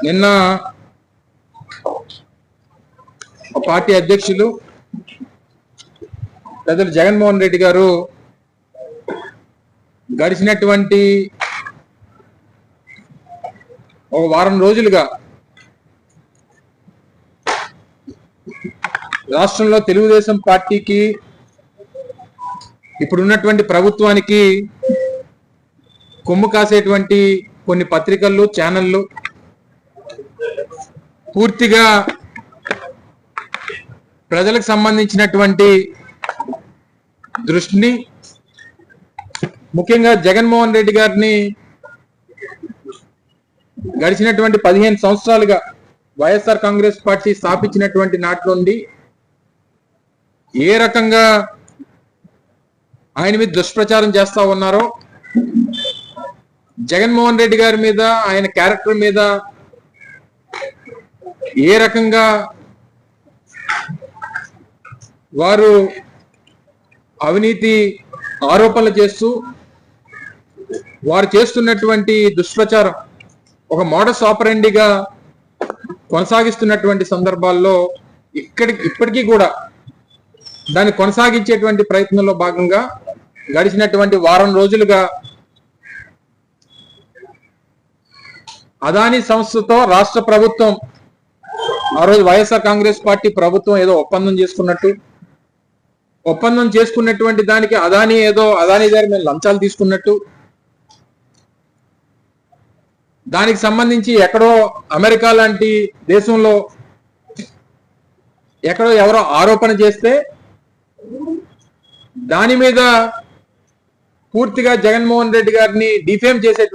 నిన్న పార్టీ అధ్యక్షులు పెద్దలు జగన్మోహన్ రెడ్డి గారు గడిచినటువంటి ఒక వారం రోజులుగా రాష్ట్రంలో తెలుగుదేశం పార్టీకి ఇప్పుడున్నటువంటి ప్రభుత్వానికి కొమ్ము కాసేటువంటి కొన్ని పత్రికలు ఛానళ్ళు పూర్తిగా ప్రజలకు సంబంధించినటువంటి దృష్టిని ముఖ్యంగా జగన్మోహన్ రెడ్డి గారిని గడిచినటువంటి 15 సంవత్సరాలుగా వైఎస్ఆర్ కాంగ్రెస్ పార్టీ స్థాపించినటువంటి నాటి నుండి ఏ రకంగా ఆయన మీద దుష్ప్రచారం చేస్తా ఉన్నారో, జగన్మోహన్ రెడ్డి గారి మీద ఆయన క్యారెక్టర్ మీద ఏ రకంగా వారు అవినీతి ఆరోపణలు చేస్తూ వారు చేస్తున్నటువంటి దుష్ప్రచారం ఒక మోడస్ ఆపరెండిగా కొనసాగిస్తున్నటువంటి సందర్భాల్లో ఇప్పటికీ కూడా దాన్ని కొనసాగించేటువంటి ప్రయత్నంలో భాగంగా గడిచినటువంటి వారం రోజులుగా అదానీ సంస్థతో రాష్ట్ర ప్రభుత్వం, ఆ రోజు వైఎస్ఆర్ కాంగ్రెస్ పార్టీ ప్రభుత్వం ఏదో ఒప్పందం చేసుకున్నటువంటి దానికి అదానీ గారి మీద లంచాలు తీసుకున్నట్టు, దానికి సంబంధించి ఎక్కడో అమెరికా లాంటి దేశంలో ఎక్కడో ఎవరో ఆరోపణ చేస్తే దాని మీద పూర్తిగా జగన్మోహన్ రెడ్డి గారిని డిఫేమ్ చేసే